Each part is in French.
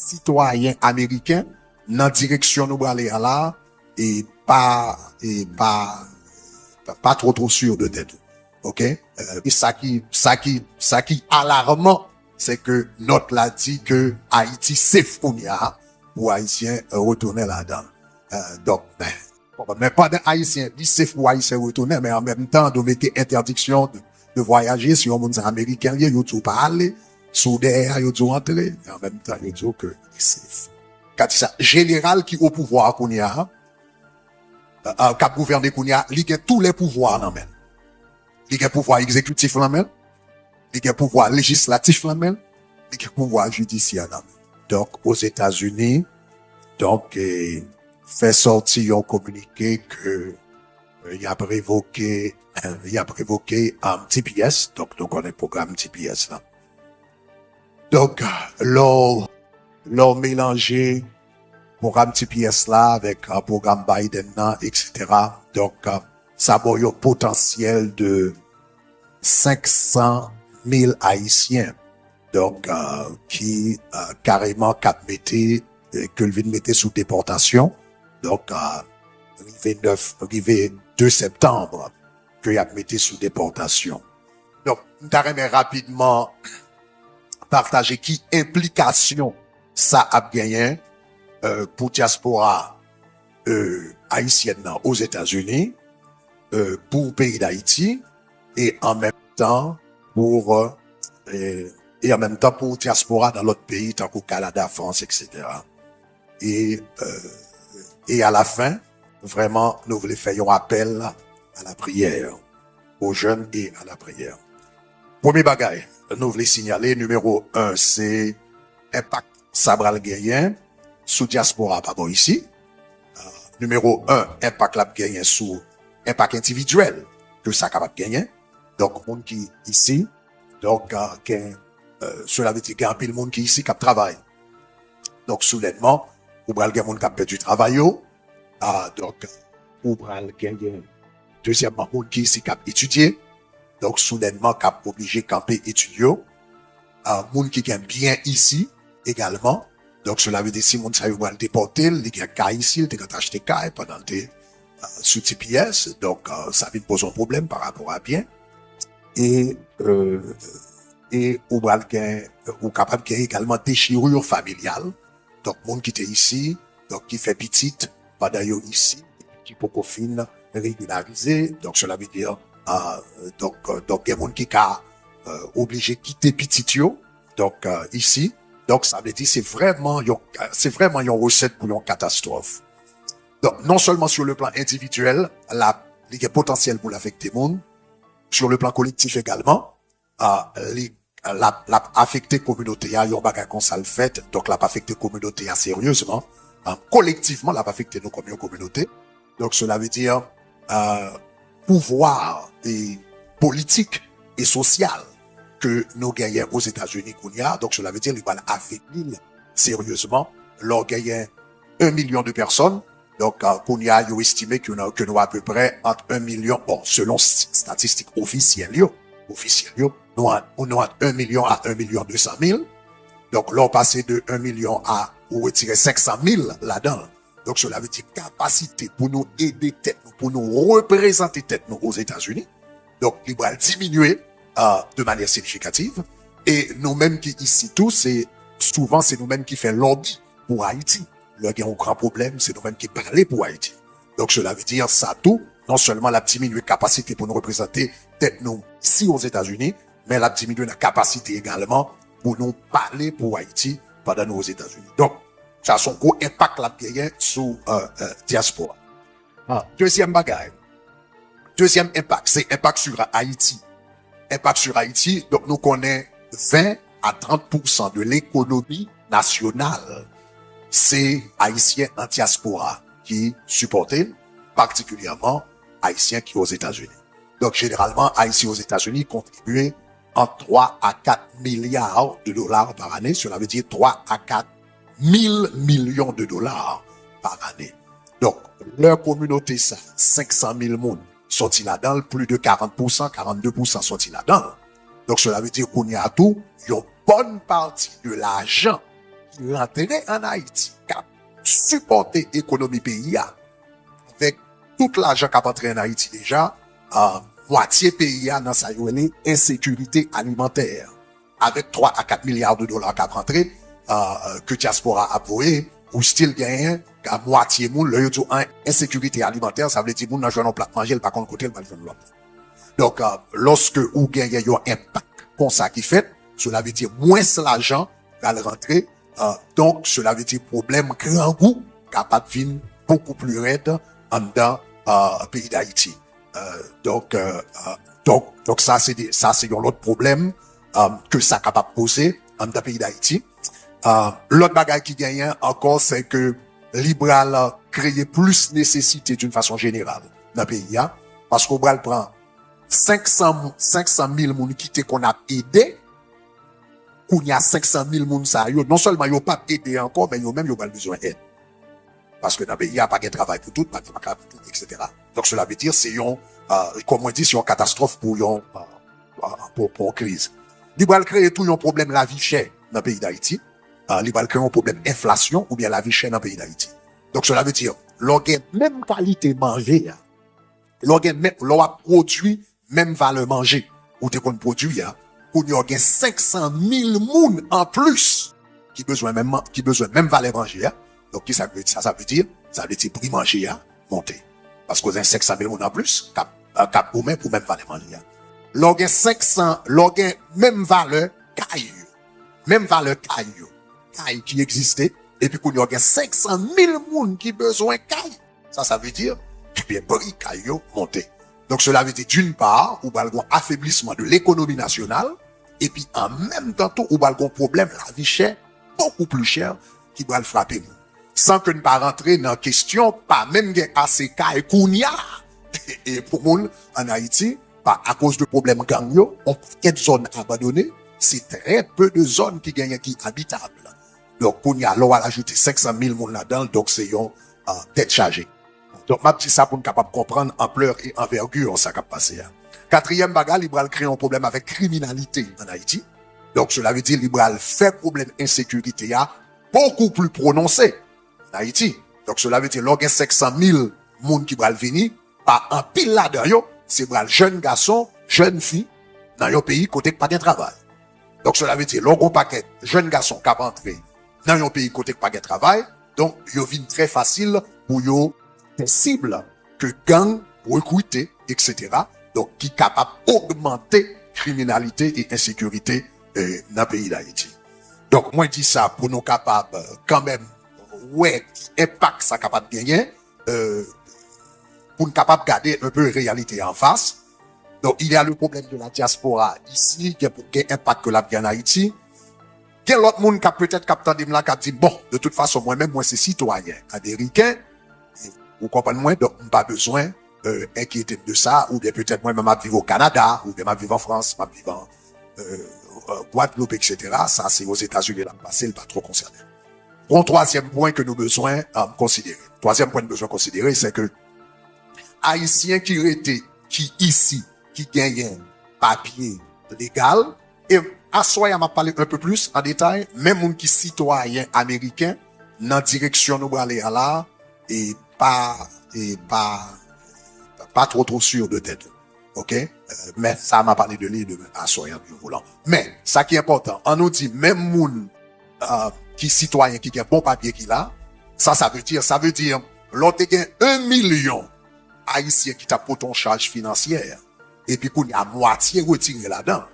citoyen américain dans direction nous aller là et pas trop sûr de tête. OK? Et ça qui alarmant, c'est que notre l'a dit que Haïti c'est founia pour Haïtiens retourner là-dedans. Donc, mais pas d'un Haïtien, dit c'est pour Haïtiens retourner, mais en même temps, de mettre interdiction de voyager si on monde américain, il y a pas aller, sous derrière, il y a entrer, et en même temps, il y a que c'est quand ça général qui au pouvoir qu'on y a, cap gouverner qu'on y a, il y a tous les pouvoirs dans même. Il y a pouvoir exécutif dans même, il y a pouvoir législatif dans même, il y a pouvoir judiciaire dans même. Donc aux États-Unis, donc fait sortir un communiqué que il a prévoqué un TPS, donc nous connaissons le programme TPS là. Donc l'ont mélangé programme TPS là avec un programme Biden là, etc. Donc ça a un potentiel de 500 000 Haïtiens, donc qui carrément que le vin mettait sous déportation. Donc arrivé 2 septembre que y a metté sous déportation. Donc nous t'arrêtons rapidement partager qui implication ça a gagné pour diaspora haïtienne aux États-Unis, pour le pays d'Haïti et en même temps pour diaspora dans l'autre pays tant qu'au Canada, France, etc. Et à la fin, vraiment, nous voulons faire un appel à la prière, aux jeunes et à la prière. Premier bagage, nous voulons signaler, numéro 1, c'est impact Sabral Gayen sous diaspora, pas bon ici. Numéro 1, impact la Gayen sous impact individuel que ça capable gagner. Donc, monde qui ici, donc, cela veut dire qu'il y a un peu de monde qui ici qui travaille. Donc, soudainement, ou bral gen moun qui a perdu travail, donc, ou bral gen deuxièmement, moun qui ici qui a étudié. Donc, soudainement, qui a obligé de camper étudier. Moun qui gagne bien ici, également. Donc, cela veut dire si moun sa yo bral déporter, il y a cas ici, il y a acheté cas pendant des, sous TPS. Donc, ça vient poser un problème par rapport à bien. Et ou bral gen, ou capable de également déchirure familiale. Donc, moun qui était ici, donc, qui fait petite, pendant yo ici, qui peut fin régulariser. Donc, cela veut dire, donc, il y a moun qui a, obligé de quitter petit yo. Donc, ici. Donc, ça veut dire, c'est vraiment une recette pour une catastrophe. Donc, non seulement sur le plan individuel, il y a potentiel pour l'affecter monde, sur le plan collectif également, l'a affecté communauté, a yon bagay kon ça le fait, donc l'a affecté communauté sérieusement, collectivement l'a affecté nous comme une communauté. Donc cela veut dire pouvoir et politique et social que nous gagnons aux États-Unis qu'on y a. Donc cela veut dire qu'il va affecter sérieusement. L'on gagne 1 million de personnes. Donc qu'on y a estimé que nous à peu près entre 1 million, bon selon statistiques officielles nous avons 1 million à 1 million 200 000. Donc, l'on passé de 1 million à, ou retirer 500 000 là-dedans. Donc, cela veut dire capacité pour nous aider tête nous, pour nous représenter tête nous aux États-Unis. Donc, il va diminuer, de manière significative. Et nous-mêmes qui ici tous, c'est nous-mêmes qui fait lobby pour Haïti. Le gain au grand problème, c'est nous-mêmes qui parlons pour Haïti. Donc, cela veut dire ça tout, non seulement la diminuer capacité pour nous représenter tête nous ici aux États-Unis, mais la diminuer la capacité également pour nous parler pour Haïti pendant nous aux États-Unis. Donc, ça a son gros impact la gagne sous diaspora. Deuxième bagage. Deuxième impact, c'est impact sur Haïti. Impact sur Haïti, donc nous connaissons 20 à 30% de l'économie nationale. C'est Haïtiens en diaspora qui supportent, particulièrement Haïtiens qui aux États-Unis. Donc, généralement, Haïti aux États-Unis contribuent entre 3 à 4 milliards de dollars par année. Cela veut dire 3 à 4 000 millions de dollars par année. Donc, leur communauté, ça, 500 000 monde sortis là-dedans, plus de 40%, 42% sortis là-dedans. Donc, cela veut dire qu'on y a tout, une bonne partie de l'argent qui rentrer en Haïti, qui supporter l'économie pays, avec tout l'argent qui a entré en Haïti déjà, moitié pays dans sa insécurité alimentaire. Avec 3 à 4 milliards de dollars qui a rentré, que diaspora a voué, ou style gagne, à moitié moun, le yo en insécurité alimentaire, ça veut dire moun nan joué un plat manger, le pas contre côté, le pas l'autre. Donc, lorsque ou gagne un impact comme ça qui fait, cela veut dire moins l'argent va rentrer, donc cela veut dire problème grand goût, capable de venir beaucoup plus raide en dedans, pays d'Haïti. Donc ça c'est un autre problème, que ça capable de poser en dedans pays d'Haïti. L'autre bagage qui gagne encore, c'est que libéral créer plus nécessité d'une façon générale dans le pays, hein, parce qu'on prend 500 000 moun qui qu'on a aidé, qu'on y a 500 000 moun ça, non seulement yo pas aidé encore, mais yo même yo pas besoin d'aide. Parce que dans le pays, il n'y a pas de travail pour tout, pas de travail pour tout, etc. Donc cela veut dire, c'est comme on dit, c'est une catastrophe pour crise. Il va créer tout un problème la vie chère dans le pays d'Haïti. Il va créer un problème inflation ou bien la vie chère dans le pays d'Haïti. Donc cela veut dire, l'organe même qualité manger, l'organe même, l'on a produit même valeur manger, ou t'es qu'on produit, ou il y a 500 000 moun en plus, qui besoin même valeur manger, donc, ça veut dire, prix manger, monter. Parce qu'on a 500 000 moun en plus, cap ou même pour même valeur manger. L'organe 500, l'organe même valeur caille qui existait, et puis qu'on y a 500 000 moun qui besoin caille. Ça veut dire, eh bien, prix caille monter. Donc, cela veut dire, d'une part, ou va un affaiblissement de l'économie nationale, et puis, en même temps, ou va un problème, la vie chère, beaucoup plus chère, qui va le frapper nous. Sans que nous pas rentrer dans la question, pas même assez cas et kounia. Et pour moun, en Haïti, pas à cause de problèmes gang yo, on peut zones abandonnées, c'est très peu de zones qui gagnent qui habitables. Donc, kounia, l'on va ajouter 500 000 moun là-dedans, donc c'est une tête chargée. Donc, ma petite ça pour nous capable comprendre ampleur et envergure, ça qui a passé. Quatrième bagage, il va créer un problème avec criminalité en Haïti. Donc, cela veut dire, il va faire problème insécurité, beaucoup plus prononcé. Haïti. Donc, cela veut dire, l'organe 500 000 moun qui va venir, par un pile là-dedans, c'est pour jeunes garçons, jeunes filles, dans yon pays, côté pas de travail. Donc, cela veut dire, l'organe paquet, jeunes garçons qui vont entrer dans yon pays, côté pas de travail, donc, yon vient très facile pour yon des cibles que gang, recruter, etc. Donc, qui capable d'augmenter criminalité et insécurité, dans le pays d'Haïti. Donc, moi, je dis ça pour nous capables, quand même, ouais, impact ça capable de gagner, pour nous capable de garder un peu la réalité en face. Donc, il y a le problème de la diaspora ici, qui a pour quel impact que la vie en Haïti. Quel autre monde qui a peut-être capté de là, qui a dit, bon, de toute façon, moi-même, moi, c'est citoyen américain, vous comprenez moi, donc, pas besoin, inquiéter de ça, ou bien peut-être moi-même, je vivre au Canada, ou bien je vivre en France, je vivre en, Guadeloupe, etc. Ça, c'est aux États-Unis, là, passé, le pas trop concerné. Bon, troisième point que nous besoin considérer. Troisième point que nous besoin considérer, c'est que Haïtiens qui ici, qui gagnent papier légal, et à soi, m'a parlé un peu plus en détail, même moun qui citoyen américain, dans direction nous aller à là, et pas trop sûr de tête. OK? Mais ça m'a parlé de lui de à soi, du volant. Mais, ça qui est important, on nous dit, même moun, qui citoyen qui a bon papier qu'il a, ça veut dire, l'autre gagne 1 million haïtiens qui t'a pour ton charge financière, et puis qu'on y a moitié retiré là-dedans.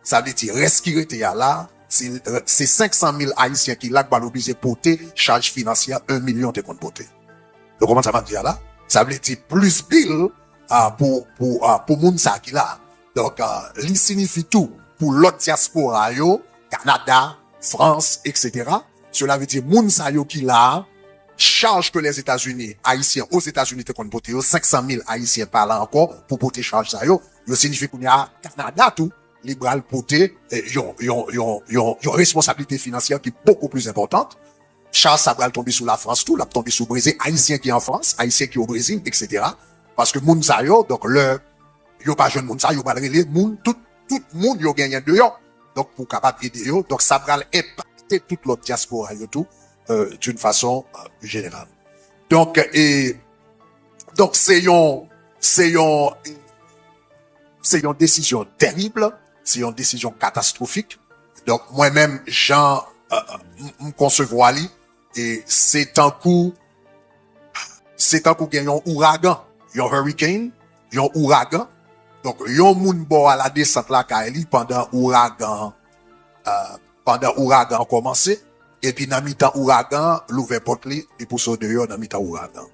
Ça veut dire, reste qui était là, c'est 500 000 haïtiens qui là, va l'obliger porter charge financière 1 million de compte porter. Donc, comment ça va dire là? Ça veut dire plus bill, pour moun ça qui là. Donc, il signifie tout pour l'autre diaspora yo, Canada, France, etc. Cela veut dire, moun sa yo qui là, charge que les États-Unis, Haïtiens, aux États-Unis, te kon pote yo, 500 000 Haïtiens par là encore, pour porter charge sa yo, yo signifie qu'on y a Canada tout, libéral porter, yon responsabilité financière qui est beaucoup plus importante. Charge ça va tomber sous la France tout, la tomber sous le Brésil, Haïtiens qui en France, Haïtiens qui au Brésil, etc. Parce que moun sa yo, donc yo pas jeune moun sa, yo pas relé moun, tout moun yo gagne de yo. Donc, pour capable aider yo, donc ça va l'impact affecter toute l'autre diaspora et tout, d'une façon générale. Donc, c'est une décision terrible, c'est une décision catastrophique. Donc, moi-même, Jean, me concevoir li, et c'est un coup qu'il y a un ouragan, un hurricane, un ouragan. Donc, yon moun bo à la descente la Kaeli pendant ouragan commencé, et puis dans mi-temps ouragan, l'ouvert porte li, et pour ça dehors dans mi-temps ouragan.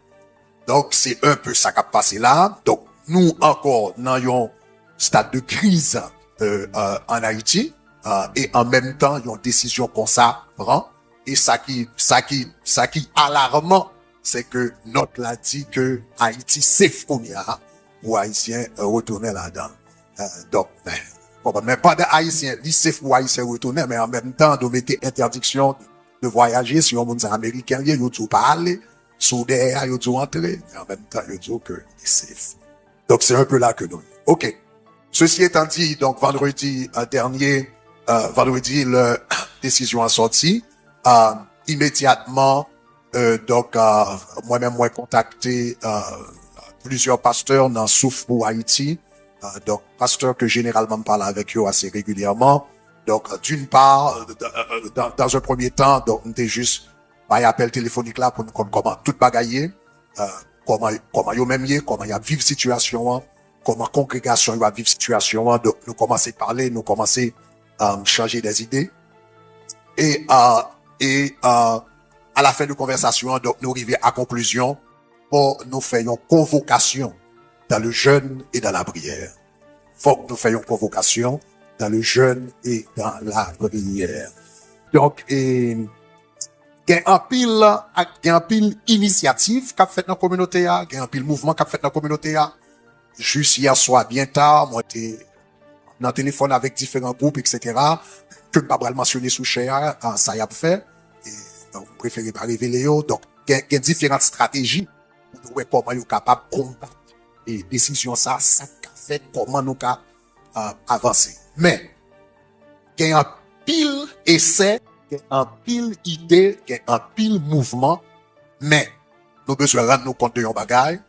Donc, c'est un peu ça qui a passé là. Donc, nous encore, dans un stade de crise, en Haïti, et en même temps, une décision qu'on ça prend. Et ça qui alarmant, c'est que notre l'a dit que Haïti safe qu'on y a, pour Haïtiens retourner là-dedans. Donc, mais pas de Haïtiens, ni safe pour Haïtiens retourner, mais en même temps, de mettre interdiction de voyager sur un monde américain, il y a tout pas aller, sous derrière, il y a tout entrer, mais en même temps, il y a tout que c'est safe. Donc, c'est un peu là que nous. OK. Ceci étant dit, donc, vendredi dernier, la décision a sorti, immédiatement, moi-même, moi, contacté, plusieurs pasteurs dans Souffle pour Haïti, donc, pasteurs que généralement parle avec eux assez régulièrement. Donc, d'une part, dans un premier temps, donc, on était juste, par appel téléphonique là pour nous comment tout bagailler, comment yo même y, comment y a vivre situation, comment congrégation va vivre situation, donc, nous commencer à parler, nous commencer changer des idées. Et à la fin de la conversation, donc, nous arrivons à conclusion pour nous faire une convocation dans le jeûne et dans la prière. Faut que nous fassions une convocation dans le jeûne et dans la prière. Donc, il y a un pile initiative qu'a fait dans la communauté, il y a un pile mouvement qu'a fait dans la communauté. Juste hier soir, bien tard, moi, j'étais dans le téléphone avec différents groupes, etc., que je ne peux pas mentionner sous cher, ça y a fait. Et donc, je préfère pas révéler. Donc, il y a différentes stratégies pour voir comment nous sommes capables de combattre et décision ça fait comment nous sommes avancer. Mais, il y a un pile essai, il y a un pile idée, il y a un pile mouvement, mais nous besoin rendre nous compte de yon bagay,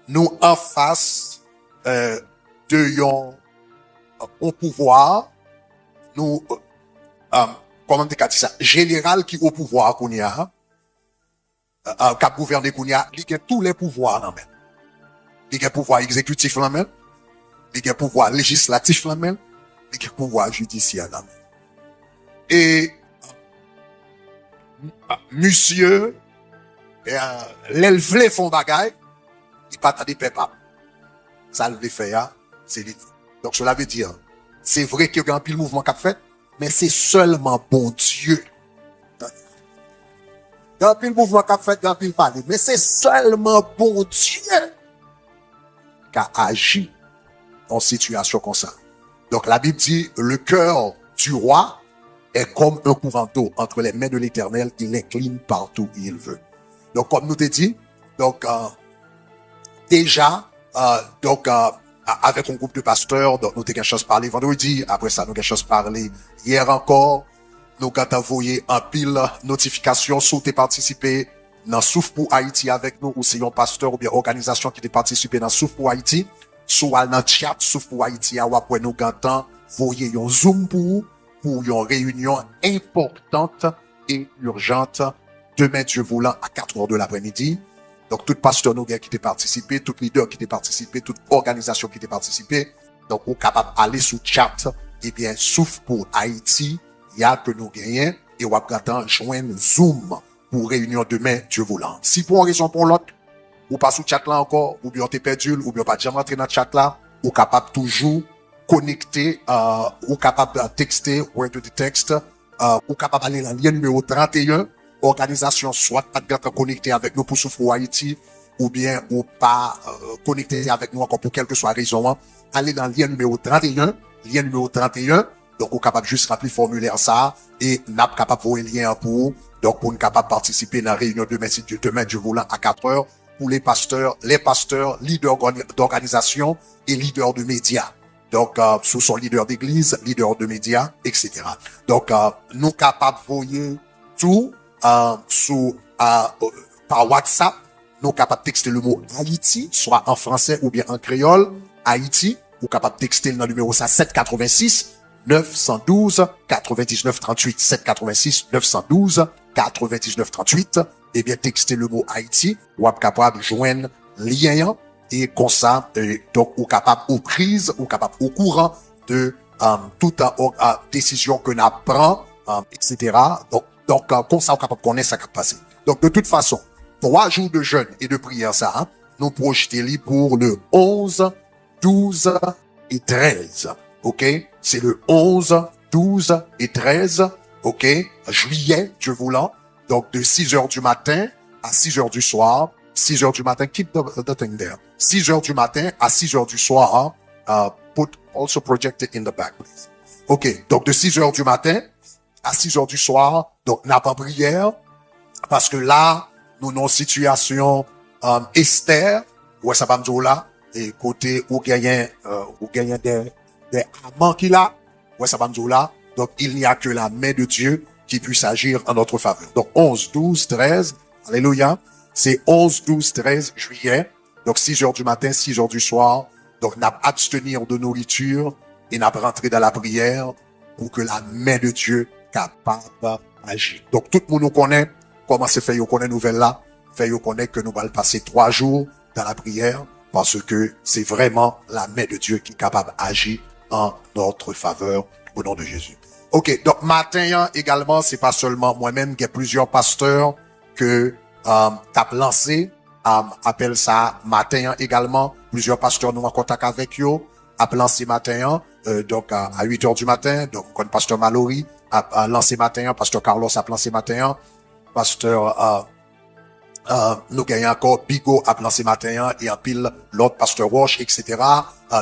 nous en face de yon au pouvoir, nous comment dire ça, général qui au pouvoir qu'on y a, cap gouverner qu'on y a, il y a tous les pouvoirs dans même. Il y a pouvoir exécutif dans même, il y a pouvoir législatif dans même, il y a pouvoir judiciaire dans même. Et monsieur l'élève font bagaille, il pas de pépap. Ça le fait c'est lui. Donc cela veut dire c'est vrai qu'il y a un pile mouvement qu'a fait, mais c'est seulement bon Dieu. Il y a un pile mouvement qu'a fait, il y a un pile parler, mais c'est seulement bon Dieu qui a agi en situation comme ça. Donc la Bible dit le cœur du roi est comme un courant d'eau entre les mains de l'Éternel, il l'incline partout où il veut. Donc comme nous t'ai dit, donc déjà avec un groupe de pasteurs, donc nous t'ai quelque chose parlé vendredi, après ça nous quelque chose parlé hier encore, nous avons envoyé un pile notification sous t'es participé dans Souffle pour Haïti avec nous, ou c'est un pasteur ou bien organisation qui t'est participé dans Souffle pour Haïti, soit dans chat Souffle pour Haïti, après nous avons envoyé un Zoom pour une réunion importante et urgente demain Dieu voulant à 4 heures de l'après-midi. Donc, tout pasteur nous qui était participé, tout leader qui était participé, toute organisation qui était participé. Donc, on est capable d'aller sous chat, et bien, Souffle pour Haïti, il y a que nous gagnons, et on va joindre Zoom pour réunion demain Dieu voulant. Si pour une raison pour l'autre, ou pas sous chat là encore, ou bien t'es perdu, ou bien pas jamais rentrer dans le chat là, ou capable toujours connecter, ou capable de texter, word to the text, ou capable d'aller dans le lien numéro 31, organisation soit pas de connecter avec nous pour Souffle Haïti, ou bien ou pas connecter avec nous encore pour quelque soit raison, aller dans le lien numéro 31, donc on est capable juste remplir formulaire ça, et n'a pas capable de le lien pour, donc pour nous capable de participer dans la réunion demain Dieu voulant à 4 heures, pour les pasteurs, leaders d'organisation et leaders de médias. donc sous son leader d'église, leader de médias, etc. Donc nous capables de voyer tout par WhatsApp, nous capables de texter le mot Haïti, soit en français ou bien en créole, Haïti, ou capable de texter dans le numéro 786 912 99 38 786 912 99 38. Eh bien, texter le mot Haïti, ou capable de joindre lien et comme ça, donc ou capable aux prises, ou capable au courant de toute décision que nous prend, etc. Donc comme ça, on capable de connaître ça qui passe. Donc de toute façon, 3 jours de jeûne et de prière, ça, nous projetons pour le 11, 12 et 13. OK? C'est le 11, 12 et 13. OK? Juillet, Dieu voulant. Donc, de 6 heures du matin à 6 heures du soir. 6 heures du matin, keep the thing there. 6 heures du matin à 6 heures du soir. Also project it in the back, please. OK. Donc, de 6 heures du matin à 6 heures du soir. Donc, n'a pas prière. Parce que là, nous, nos situations, Esther, ouais, ça va me dire là, et côté, ou gagnent des amants qu'il a, ouais, ça va me dire là. Donc, il n'y a que la main de Dieu qui puisse agir en notre faveur. Donc, 11, 12, 13, alléluia. C'est 11, 12, 13 juillet. Donc, 6 heures du matin, 6 heures du soir. Donc, n'a pas abstenir de nourriture et n'a pas rentré dans la prière pour que la main de Dieu capable d'agir. Donc, tout le monde nous connaît comment c'est fait, on connaît nouvelle là. Fait, on connaît que nous allons passer 3 jours dans la prière parce que c'est vraiment la main de Dieu qui est capable d'agir en notre faveur au nom de Jésus. OK, donc matin également, c'est pas seulement moi-même, il y a plusieurs pasteurs que t'as lancé, appelle ça matin également, plusieurs pasteurs nous en contact avec eux, a lancé matin, donc à 8 heures du matin, donc quand pasteur Mallory a lancé matin, pasteur Carlos a lancé matin, pasteur nous gagnons encore Bigot a lancé matin et en pile l'autre pasteur Roche, etc.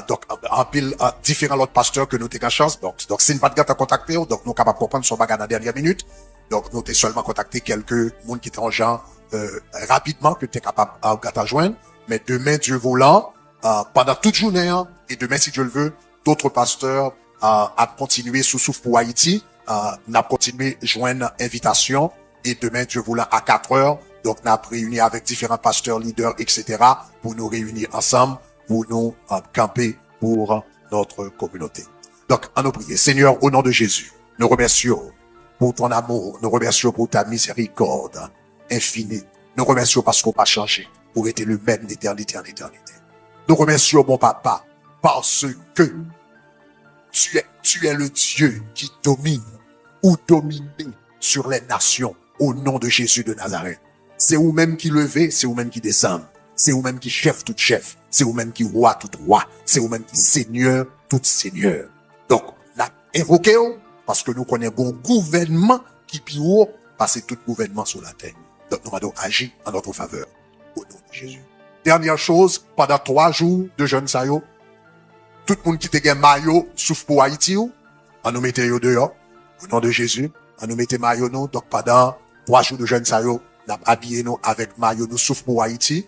Donc en pile différents autres pasteurs que nous t'ai chance. Donc c'est une pas de gars à contacter, donc nous capables de comprendre son bagage dans la dernière minute. Donc nous t'ai seulement contacté quelques monde qui étaient en genre rapidement que t'es capable à joindre. Mais demain Dieu voulant, pendant toute journée et demain si Dieu le veut, d'autres pasteurs à continuer sous souffle pour Haïti, n'a continué joindre invitation et demain Dieu voulant à 4 heures. Donc, nous avons réuni avec différents pasteurs, leaders, etc. pour nous réunir ensemble, pour nous camper pour notre communauté. Donc, en nous prier. Seigneur, au nom de Jésus, nous remercions pour ton amour, nous remercions pour ta miséricorde infinie. Nous remercions parce qu'on n'a pas changé pour être le même d'éternité en éternité. Nous remercions, mon papa, parce que tu es le Dieu qui domine ou domine sur les nations au nom de Jésus de Nazareth. C'est vous-même qui levez, c'est vous-même qui descend. C'est vous-même qui chef tout chef. C'est vous-même qui roi tout roi. C'est vous-même qui seigneur tout seigneur. Donc, n'a invoqué parce que nous connaissons un gouvernement qui plus haut passer tout gouvernement sur la terre. Donc, nous allons agir en notre faveur. Au nom de Jésus. Dernière chose, pendant 3 jours de jeûne sayo, tout le monde qui te gagne maillot, souffle pour Haïti, on nous mette yo dehors. Au nom de Jésus, on nous mette maillot nous. Donc, pendant 3 jours de jeûne sayo, nous habillé nous avec maillot nous souffle pour Haïti.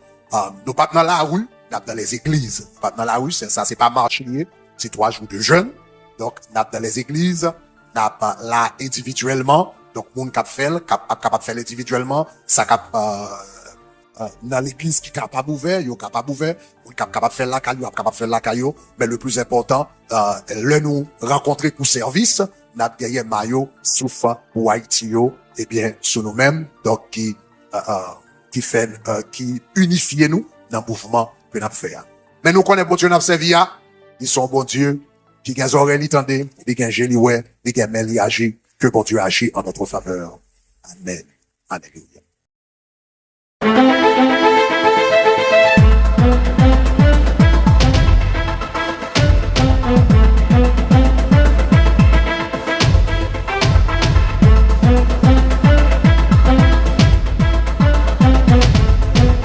Nous pas dans la rue, nous dans les églises. Pas dans la rue, ça c'est pas marché, c'est 3 jours de jeûne. Donc nous dans les églises, nous là individuellement. Donc monde capable de faire individuellement, ça dans l'église qui capable ouvert, yo capable ouvert, on capable de faire la caillou, capable de faire la caillou, mais le plus important, le nous rencontrer pour service, n'a gagné maillot souffle pour Haïti et bien sur nous-mêmes, donc qui unifie nous dans le mouvement que nous avons fait. Mais nous connaissons bon Dieu, nous avons servi, ils sont bon Dieu, qui gagne oreilles, ils tendent, ils gagne génie, ils gagne mêle, agit, que bon Dieu agit en notre faveur. Amen. Alléluia.